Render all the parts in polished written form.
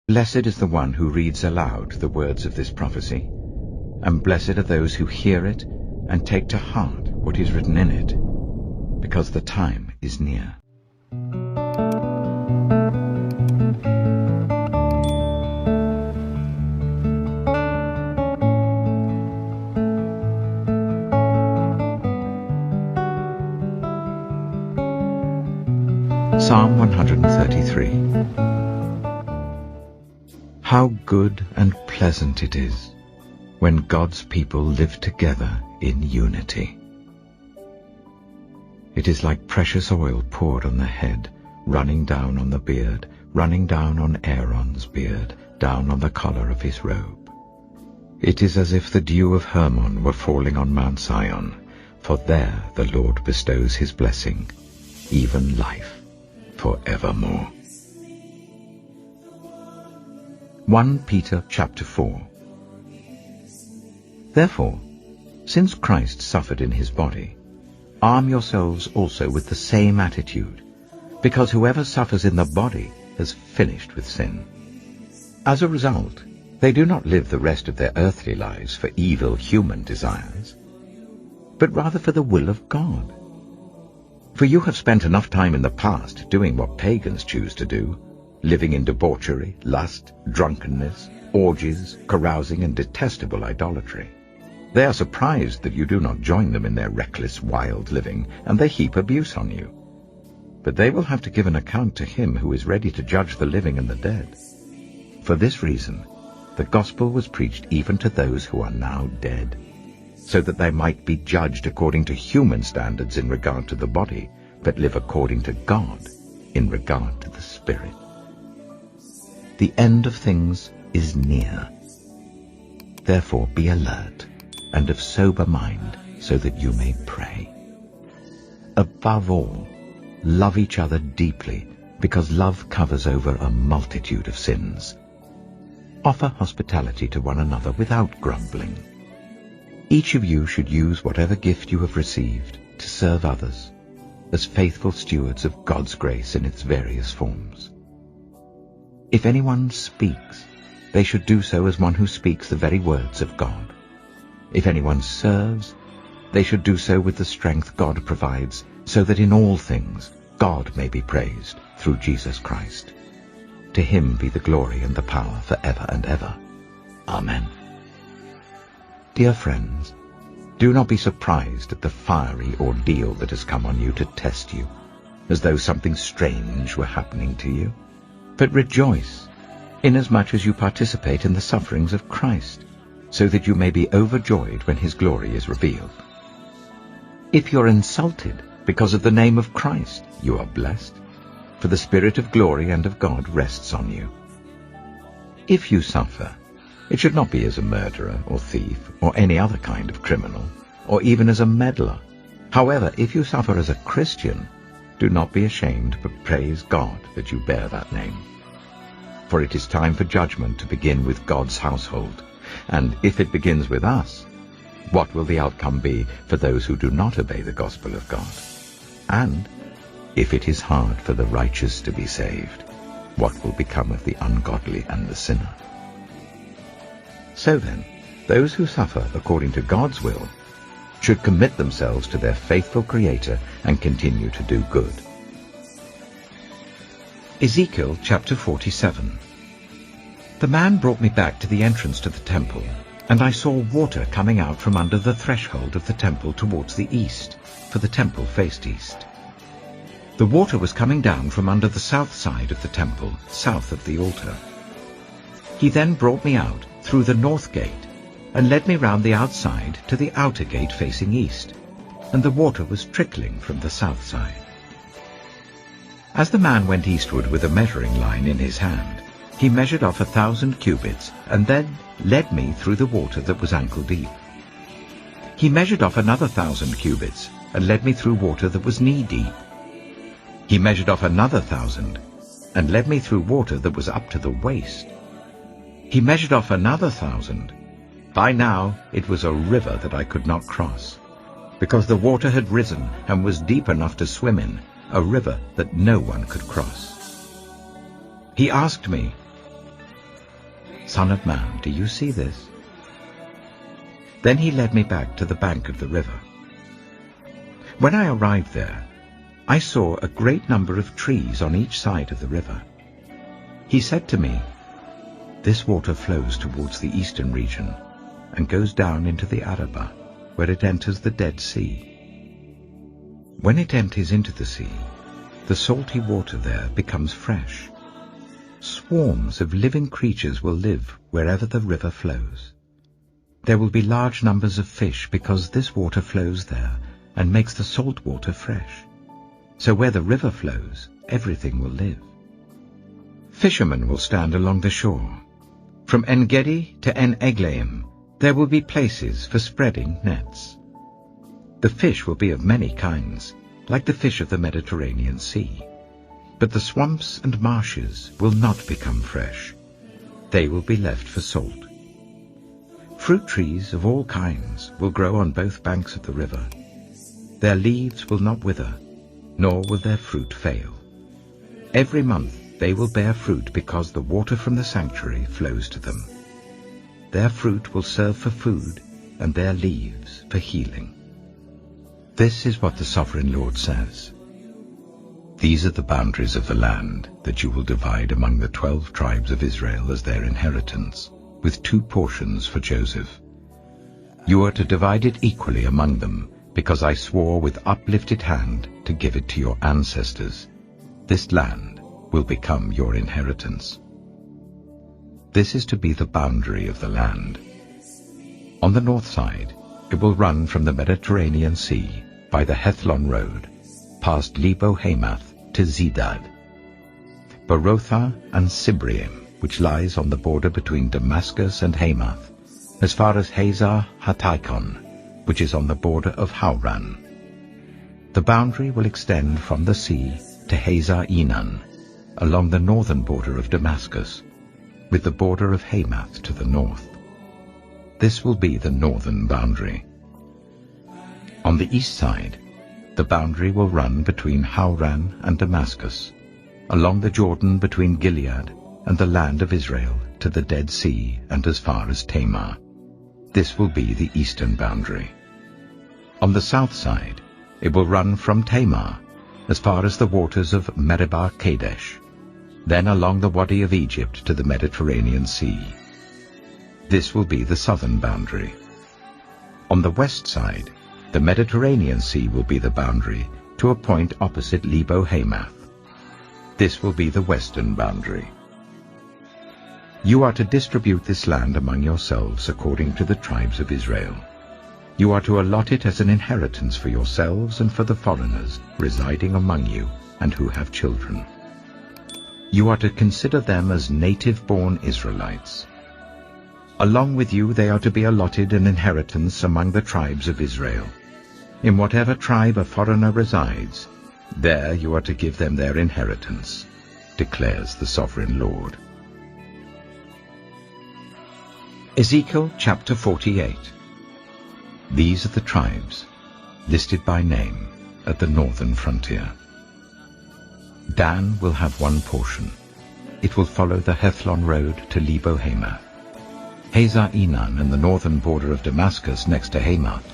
Blessed is the one who reads aloud the words of this prophecy, and blessed are those who hear it and take to heart what is written in it, because the time is near. Psalm 133. How good and pleasant it is when God's people live together in unity. It is like precious oil poured on the head, running down on the beard, running down on Aaron's beard, down on the collar of his robe. It is as if the dew of Hermon were falling on Mount Zion, for there the Lord bestows his blessing, even life forevermore. 1 Peter chapter 4. Therefore, since Christ suffered in his body, arm yourselves also with the same attitude, because whoever suffers in the body has finished with sin. As a result, they do not live the rest of their earthly lives for evil human desires, but rather for the will of God. For you have spent enough time in the past doing what pagans choose to do, living in debauchery, lust, drunkenness, orgies, carousing, and detestable idolatry. They are surprised that you do not join them in their reckless, wild living, and they heap abuse on you. But they will have to give an account to him who is ready to judge the living and the dead. For this reason, the gospel was preached even to those who are now dead, so that they might be judged according to human standards in regard to the body, but live according to God in regard to the Spirit. The end of things is near. Therefore be alert and of sober mind, so that you may pray. Above all, love each other deeply, because love covers over a multitude of sins. Offer hospitality to one another without grumbling. Each of you should use whatever gift you have received to serve others, as faithful stewards of God's grace in its various forms. If anyone speaks, they should do so as one who speaks the very words of God. If anyone serves, they should do so with the strength God provides, so that in all things God may be praised through Jesus Christ. To him be the glory and the power forever and ever. Amen. Dear friends, do not be surprised at the fiery ordeal that has come on you to test you, as though something strange were happening to you. But rejoice, inasmuch as you participate in the sufferings of Christ, so that you may be overjoyed when his glory is revealed. If you're insulted because of the name of Christ, you are blessed, for the Spirit of glory and of God rests on you. If you suffer, it should not be as a murderer or thief or any other kind of criminal, or even as a meddler. However, if you suffer as a Christian, do not be ashamed, but praise God that you bear that name. For it is time for judgment to begin with God's household, and if it begins with us, what will the outcome be for those who do not obey the gospel of God? And if it is hard for the righteous to be saved, what will become of the ungodly and the sinner? So then, those who suffer according to God's will should commit themselves to their faithful Creator and continue to do good. Ezekiel chapter 47. The man brought me back to the entrance to the temple, and I saw water coming out from under the threshold of the temple towards the east, for the temple faced east. The water was coming down from under the south side of the temple, south of the altar. He then brought me out through the north gate, and led me round the outside to the outer gate facing east, and the water was trickling from the south side. As the man went eastward with a measuring line in his hand, he measured off 1,000 cubits, and then led me through the water that was ankle deep. He measured off another 1,000 cubits, and led me through water that was knee deep. He measured off another 1,000, and led me through water that was up to the waist. He measured off another 1,000. By now it was a river that I could not cross, because the water had risen and was deep enough to swim in, a river that no one could cross. He asked me, "Son of man, do you see this?" Then he led me back to the bank of the river. When I arrived there, I saw a great number of trees on each side of the river. He said to me, "This water flows towards the eastern region and goes down into the Arabah, where it enters the Dead Sea. When it empties into the sea, the salty water there becomes fresh. Swarms of living creatures will live wherever the river flows. There will be large numbers of fish because this water flows there and makes the salt water fresh. So where the river flows, everything will live. Fishermen will stand along the shore. From En-Gedi to En-Eglaim, there will be places for spreading nets. The fish will be of many kinds, like the fish of the Mediterranean Sea. But the swamps and marshes will not become fresh. They will be left for salt. Fruit trees of all kinds will grow on both banks of the river. Their leaves will not wither, nor will their fruit fail. Every month they will bear fruit because the water from the sanctuary flows to them. Their fruit will serve for food, and their leaves for healing." This is what the Sovereign Lord says. "These are the boundaries of the land that you will divide among the 12 tribes of Israel as their inheritance, with 2 portions for Joseph. You are to divide it equally among them, because I swore with uplifted hand to give it to your ancestors. This land will become your inheritance." This is to be the boundary of the land. On the north side, it will run from the Mediterranean Sea by the Hethlon road, past Lebo-Hamath to Zedad, Berotha and Sibrim, which lies on the border between Damascus and Hamath, as far as Hazar Hataikon, which is on the border of Hauran. The boundary will extend from the sea to Hazar Enan, along the northern border of Damascus, with the border of Hamath to the north. This will be the northern boundary. On the east side, the boundary will run between Hauran and Damascus, along the Jordan between Gilead and the land of Israel to the Dead Sea and as far as Tamar. This will be the eastern boundary. On the south side, it will run from Tamar as far as the waters of Meribah Kadesh, then along the Wadi of Egypt to the Mediterranean Sea. This will be the southern boundary. On the west side, the Mediterranean Sea will be the boundary to a point opposite Lebo-Hamath. This will be the western boundary. You are to distribute this land among yourselves according to the tribes of Israel. You are to allot it as an inheritance for yourselves and for the foreigners residing among you and who have children. You are to consider them as native-born Israelites. Along with you they are to be allotted an inheritance among the tribes of Israel. In whatever tribe a foreigner resides, there you are to give them their inheritance, declares the Sovereign Lord. Ezekiel chapter 48. These are the tribes, listed by name, at the northern frontier. Dan will have 1 portion. It will follow the Hethlon road to Lebo-Hamath. Hazar Enan and the northern border of Damascus next to Hamath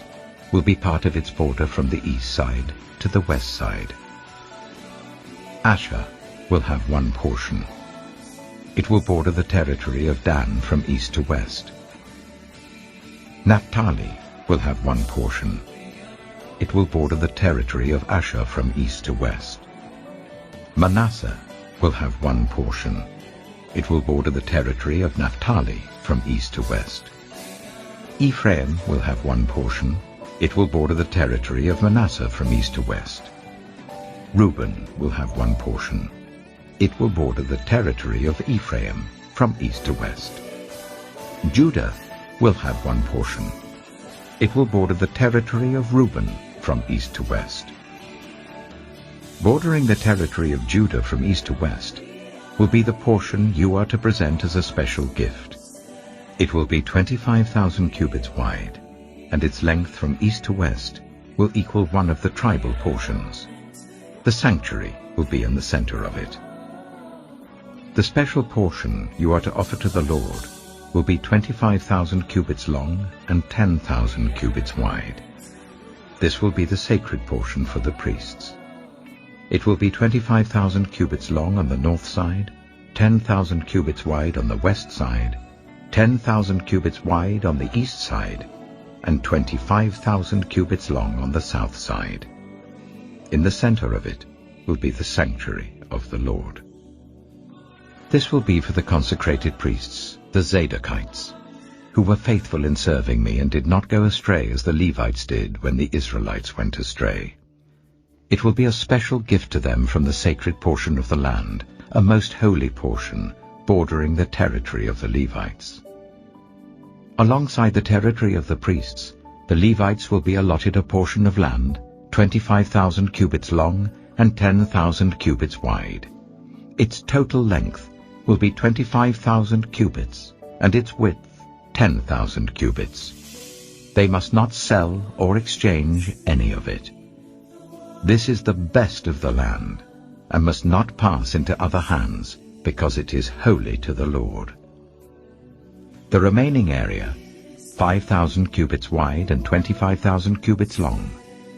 will be part of its border from the east side to the west side. Asher will have 1 portion. It will border the territory of Dan from east to west. Naphtali will have 1 portion. It will border the territory of Asher from east to west. Manasseh will have 1 portion. It will border the territory of Naphtali from east to west. Ephraim will have 1 portion. It will border the territory of Manasseh from east to west. Reuben will have 1 portion. It will border the territory of Ephraim from east to west. Judah will have 1 portion. It will border the territory of Reuben from east to west. Bordering the territory of Judah from east to west will be the portion you are to present as a special gift. It will be 25,000 cubits wide, and its length from east to west will equal one of the tribal portions. The sanctuary will be in the center of it. The special portion you are to offer to the Lord will be 25,000 cubits long and 10,000 cubits wide. This will be the sacred portion for the priests. It will be 25,000 cubits long on the north side, 10,000 cubits wide on the west side, 10,000 cubits wide on the east side, and 25,000 cubits long on the south side. In the center of it will be the sanctuary of the Lord. This will be for the consecrated priests, the Zadokites, who were faithful in serving me and did not go astray as the Levites did when the Israelites went astray. It will be a special gift to them from the sacred portion of the land, a most holy portion, bordering the territory of the Levites. Alongside the territory of the priests, the Levites will be allotted a portion of land, 25,000 cubits long and 10,000 cubits wide. Its total length will be 25,000 cubits, and its width 10,000 cubits. They must not sell or exchange any of it. This is the best of the land, and must not pass into other hands, because it is holy to the Lord. The remaining area, 5,000 cubits wide and 25,000 cubits long,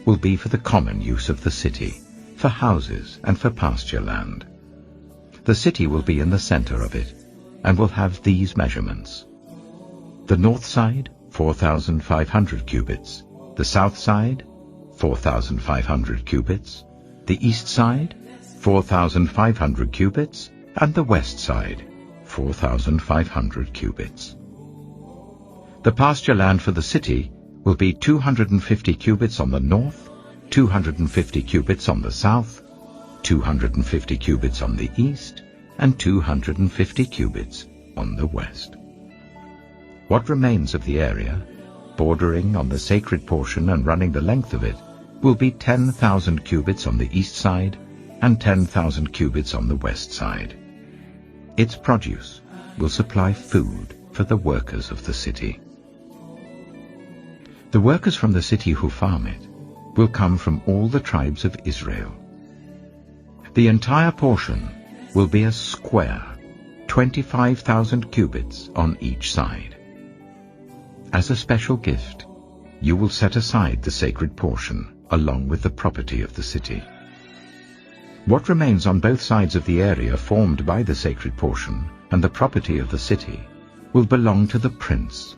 will be for the common use of the city, for houses and for pasture land. The city will be in the center of it, and will have these measurements. The north side, 4,500 cubits, the south side, 4,500 cubits, the east side, 4,500 cubits, and the west side, 4,500 cubits. The pasture land for the city will be 250 cubits on the north, 250 cubits on the south, 250 cubits on the east, and 250 cubits on the west. What remains of the area, bordering on the sacred portion and running the length of it, will be 10,000 cubits on the east side and 10,000 cubits on the west side. Its produce will supply food for the workers of the city. The workers from the city who farm it will come from all the tribes of Israel. The entire portion will be a square, 25,000 cubits on each side. As a special gift, you will set aside the sacred portion along with the property of the city. What remains on both sides of the area formed by the sacred portion and the property of the city will belong to the prince.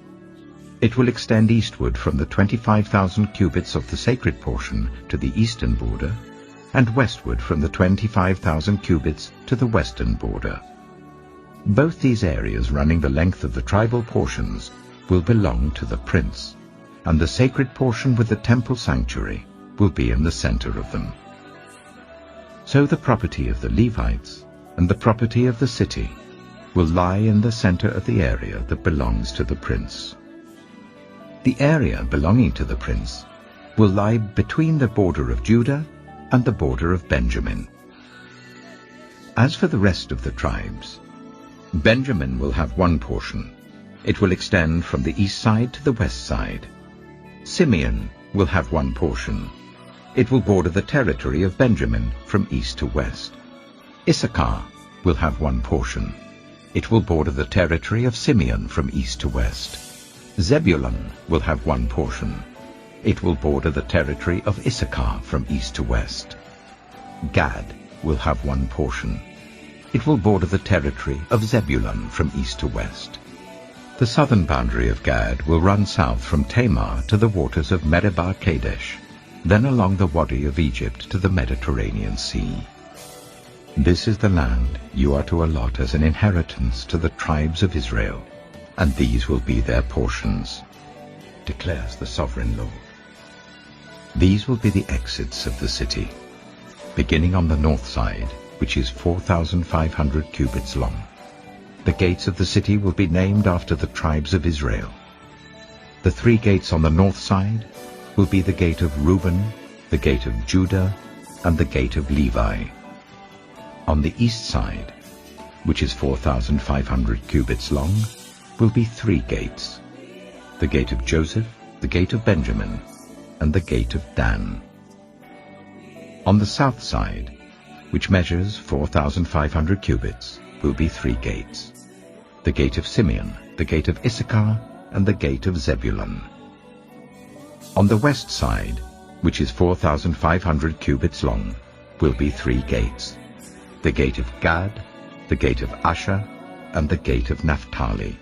It will extend eastward from the 25,000 cubits of the sacred portion to the eastern border, and westward from the 25,000 cubits to the western border. Both these areas running the length of the tribal portions will belong to the prince, and the sacred portion with the temple sanctuary will be in the center of them. So the property of the Levites and the property of the city will lie in the center of the area that belongs to the prince. The area belonging to the prince will lie between the border of Judah and the border of Benjamin. As for the rest of the tribes, Benjamin will have one portion. It will extend from the east side to the west side. Simeon will have one portion. It will border the territory of Benjamin from east to west. Issachar will have one portion. It will border the territory of Simeon from east to west. Zebulun will have one portion. It will border the territory of Issachar from east to west. Gad will have one portion. It will border the territory of Zebulun from east to west. The southern boundary of Gad will run south from Tamar to the waters of Meribah Kadesh, then along the Wadi of Egypt to the Mediterranean Sea. This is the land you are to allot as an inheritance to the tribes of Israel, and these will be their portions, declares the sovereign Lord. These will be the exits of the city, beginning on the north side, which is 4,500 cubits long. The gates of the city will be named after the tribes of Israel. The three gates on the north side will be the gate of Reuben, the gate of Judah, and the gate of Levi. On the east side, which is 4,500 cubits long, will be three gates: the gate of Joseph, the gate of Benjamin, and the gate of Dan. On the south side, which measures 4,500 cubits, will be three gates: the gate of Simeon, the gate of Issachar, and the gate of Zebulun. On the west side, which is 4,500 cubits long, will be 3 gates: the gate of Gad, the gate of Asher, and the gate of Naphtali.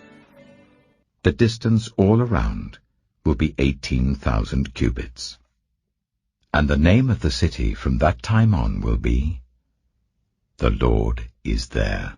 The distance all around will be 18,000 cubits. And the name of the city from that time on will be, The Lord is there.